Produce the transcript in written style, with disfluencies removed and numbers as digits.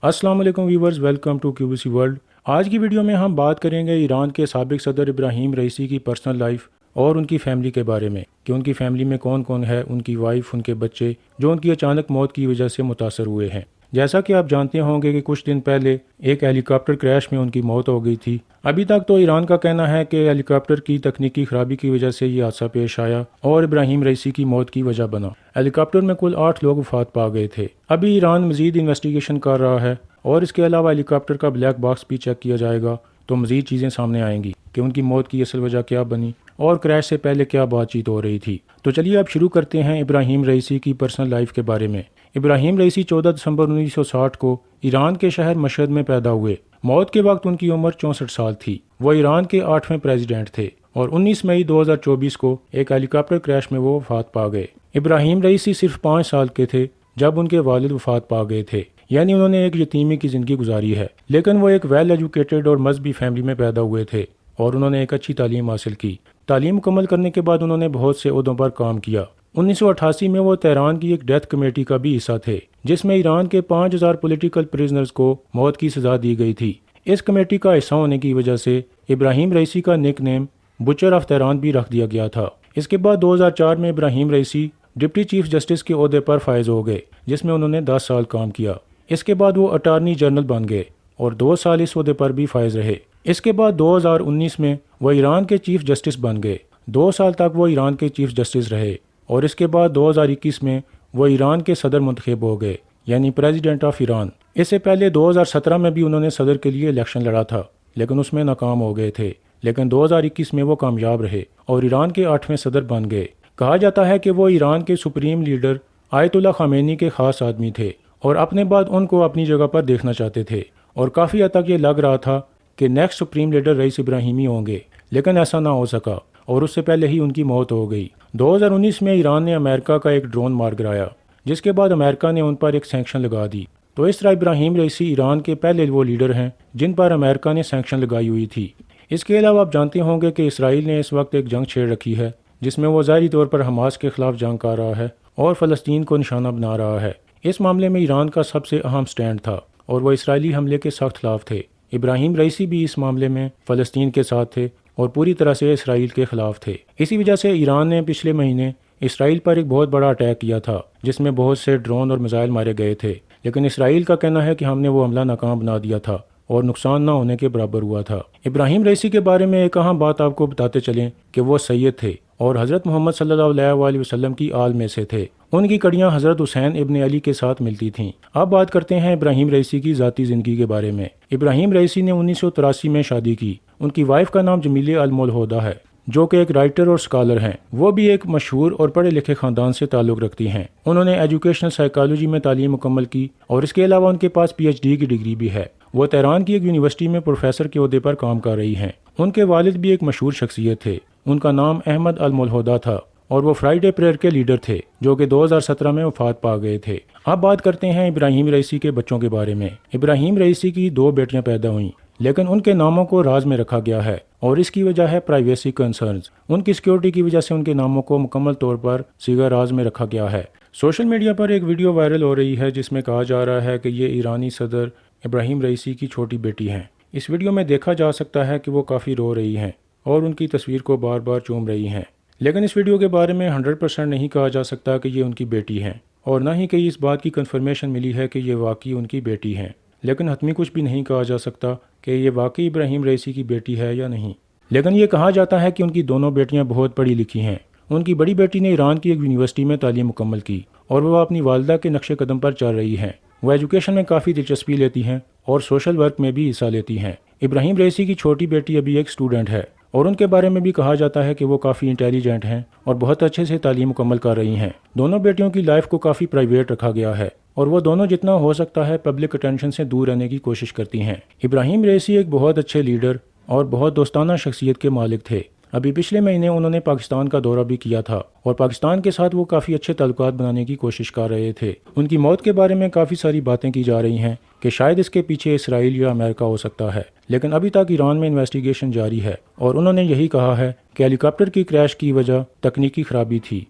अस्सलाम वालेकुम viewers, welcome to QBC world. आज की वीडियो में हम बात करेंगे ईरान के साबिक सदर इब्राहिम रईसी की पर्सनल लाइफ और उनकी फैमिली के बारे में कि उनकी फैमिली में कौन कौन है, उनकी वाइफ, उनके बच्चे जो उनकी अचानक मौत की वजह से मुतासर हुए हैं। जैसा कि आप जानते होंगे कि कुछ दिन पहले एक हेलीकॉप्टर क्रैश में उनकी मौत हो गई थी। अभी तक तो ईरान का कहना है कि हेलीकॉप्टर की तकनीकी खराबी की वजह से ये हादसा पेश आया और इब्राहिम रईसी की मौत की वजह बना। हेलीकॉप्टर में कुल 8 लोग वफात पा गए थे। अभी ईरान मजीद इन्वेस्टिगेशन कर रहा है और इसके अलावा हेलीकॉप्टर का ब्लैक बॉक्स भी चेक किया जाएगा, तो मजीद चीज़ें सामने आएंगी कि उनकी मौत की असल वजह क्या बनी और क्रैश से पहले क्या बातचीत हो रही थी। तो चलिए अब शुरू करते हैं इब्राहिम रईसी की पर्सनल लाइफ के बारे में। इब्राहिम रईसी 14 दिसंबर 1960 को ईरान के शहर मशहद में पैदा हुए। मौत के वक्त उनकी उम्र 64 साल थी। वो ईरान के 8वें प्रेसिडेंट थे और 19 मई 2024 को एक हेलीकॉप्टर क्रैश में वो वफात पा गए। इब्राहिम रईसी सिर्फ 5 साल के थे जब उनके वालिद वफात पा गए थे, यानी उन्होंने एक यतीमी की ज़िंदगी गुजारी है। लेकिन वो एक वेल एजुकेटेड और मजहबी फैमिली में पैदा हुए थे और उन्होंने एक अच्छी तालीम हासिल की। तालीम मुकम्मल करने के बाद उन्होंने बहुत से ओहदों पर काम किया। 1988 में वो तेहरान की एक डेथ कमेटी का भी हिस्सा थे जिसमें ईरान के 5000 पॉलिटिकल प्रिजनर्स को मौत की सज़ा दी गई थी। इस कमेटी का हिस्सा होने की वजह से इब्राहिम रईसी का nick name butcher of Tehran भी रख दिया गया था। इसके बाद 2004 में Ibrahim Raisi deputy chief justice के ओहदे पर फायज हो गए जिसमें उन्होंने 10 साल काम किया। इसके बाद वो अटार्नी जनरल बन गए और 2 साल इस ओहदे पर भी फायज रहे। इसके बाद 2019 में वो ईरान के चीफ जस्टिस बन गए। 2 साल तक वो ईरान के चीफ जस्टिस रहे और इसके बाद 2021 में वो ईरान के सदर मुंतखब हो गए, यानी प्रेसिडेंट ऑफ ईरान। इससे पहले 2017 में भी उन्होंने सदर के लिए इलेक्शन लड़ा था लेकिन उसमें नाकाम हो गए थे। लेकिन 2021 में वो कामयाब रहे और ईरान के 8वें सदर बन गए। कहा जाता है कि वो ईरान के सुप्रीम लीडर आयतुल्ला खामेनी के खास आदमी थे और अपने बाद उनको अपनी जगह पर देखना चाहते थे और काफ़ी हद तक ये लग रहा था कि नेक्स्ट सुप्रीम लीडर रईस इब्राहिमी होंगे, लेकिन ऐसा ना हो सका और उससे पहले ही उनकी मौत हो गई। 2019 में ईरान ने अमेरिका का एक ड्रोन मार गिराया जिसके बाद अमेरिका ने उन पर एक सैंक्शन लगा दी। तो इस तरह इब्राहिम रईसी ईरान के पहले वो लीडर हैं जिन पर अमेरिका ने सैंक्शन लगाई हुई थी। इसके अलावा आप जानते होंगे कि इसराइल ने इस वक्त एक जंग छेड़ रखी है जिसमें वो ज़ाहिरी तौर पर हमास के खिलाफ जंग कर रहा है और फ़लस्तीन को निशाना बना रहा है। इस मामले में ईरान का सबसे अहम स्टैंड था और वो इसराइली हमले के सख्त खिलाफ थे। इब्राहिम रईसी भी इस मामले में फ़लस्तीन के साथ थे और पूरी तरह से इसराइल के खिलाफ थे। इसी वजह से ईरान ने पिछले महीने इसराइल पर एक बहुत बड़ा अटैक किया था जिसमें बहुत से ड्रोन और मिसाइल मारे गए थे, लेकिन इसराइल का कहना है कि हमने वो हमला नाकाम बना दिया था और नुकसान न होने के बराबर हुआ था। इब्राहिम रईसी के बारे में एक अहम बात आपको बताते चलें कि वो सैयद थे और हज़रत मोहम्मद सल्लल्लाहु अलैहि वसल्लम की आल में से थे। उनकी कड़ियाँ हज़रत हुसैन इब्न अली के साथ मिलती थीं। अब बात करते हैं इब्राहिम रईसी की ज़ाती ज़िंदगी के बारे में। इब्राहिम रईसी ने 1983 में शादी की। उनकी वाइफ का नाम जमीले अल मौलहूदा है जो कि एक राइटर और स्कॉलर हैं। वो भी एक मशहूर और पढ़े लिखे ख़ानदान से ताल्लुक़ रखती हैं। उन्होंने एजुकेशनल साइकोलॉजी में तालीम मुकम्मल की और इसके अलावा उनके पास PhD की डिग्री भी है। वो तेहरान की एक यूनिवर्सिटी में प्रोफेसर के ओहदे पर काम कर रही हैं। उनके वालिद भी एक मशहूर शख्सियत थे। उनका नाम अहमद अल मौलहूदा था और वो फ्राइडे प्रेयर के लीडर थे जो कि 2017 में वफात पा गए थे। अब बात करते हैं इब्राहिम रईसी के बच्चों के बारे में। इब्राहिम रईसी की 2 बेटियां पैदा हुईं लेकिन उनके नामों को राज में रखा गया है और इसकी वजह है प्राइवेसी कंसर्न्स। उनकी सिक्योरिटी की वजह से उनके नामों को मुकम्मल तौर पर सीगा राज में रखा गया है। सोशल मीडिया पर एक वीडियो वायरल हो रही है जिसमें कहा जा रहा है कि ये ईरानी सदर इब्राहिम रईसी की छोटी बेटी हैं। इस वीडियो में देखा जा सकता है कि वो काफ़ी रो रही हैं और उनकी तस्वीर को बार बार चूम रही हैं, लेकिन इस वीडियो के बारे में 100% नहीं कहा जा सकता कि ये उनकी बेटी हैं और ना ही कहीं इस बात की कंफर्मेशन मिली है कि ये वाकई उनकी बेटी हैं। लेकिन हतमी कुछ भी नहीं कहा जा सकता कि ये वाकई इब्राहिम रईसी की बेटी है या नहीं। लेकिन ये कहा जाता है कि उनकी दोनों बेटियां बहुत पढ़ी लिखी हैं। उनकी बड़ी बेटी ने ईरान की एक यूनिवर्सिटी में तालीम मुकम्मल की और वह अपनी वालदा के नक्शे कदम पर चल रही हैं। वह एजुकेशन में काफ़ी दिलचस्पी लेती हैं और सोशल वर्क में भी हिस्सा लेती हैं। इब्राहिम रईसी की छोटी बेटी अभी एक स्टूडेंट है और उनके बारे में भी कहा जाता है कि वो काफ़ी इंटेलिजेंट हैं और बहुत अच्छे से तालीम मुकम्मल कर रही हैं। दोनों बेटियों की लाइफ को काफ़ी प्राइवेट रखा गया है और वो दोनों जितना हो सकता है पब्लिक अटेंशन से दूर रहने की कोशिश करती हैं। इब्राहिम रईसी एक बहुत अच्छे लीडर और बहुत दोस्ताना शख्सियत के मालिक थे। अभी पिछले महीने उन्होंने पाकिस्तान का दौरा भी किया था और पाकिस्तान के साथ वो काफ़ी अच्छे ताल्लुकात बनाने की कोशिश कर रहे थे। उनकी मौत के बारे में काफ़ी सारी बातें की जा रही हैं कि शायद इसके पीछे इसराइल या अमेरिका हो सकता है, लेकिन अभी तक ईरान में इन्वेस्टिगेशन जारी है और उन्होंने यही कहा है कि हेलीकॉप्टर की क्रैश की वजह तकनीकी खराबी थी।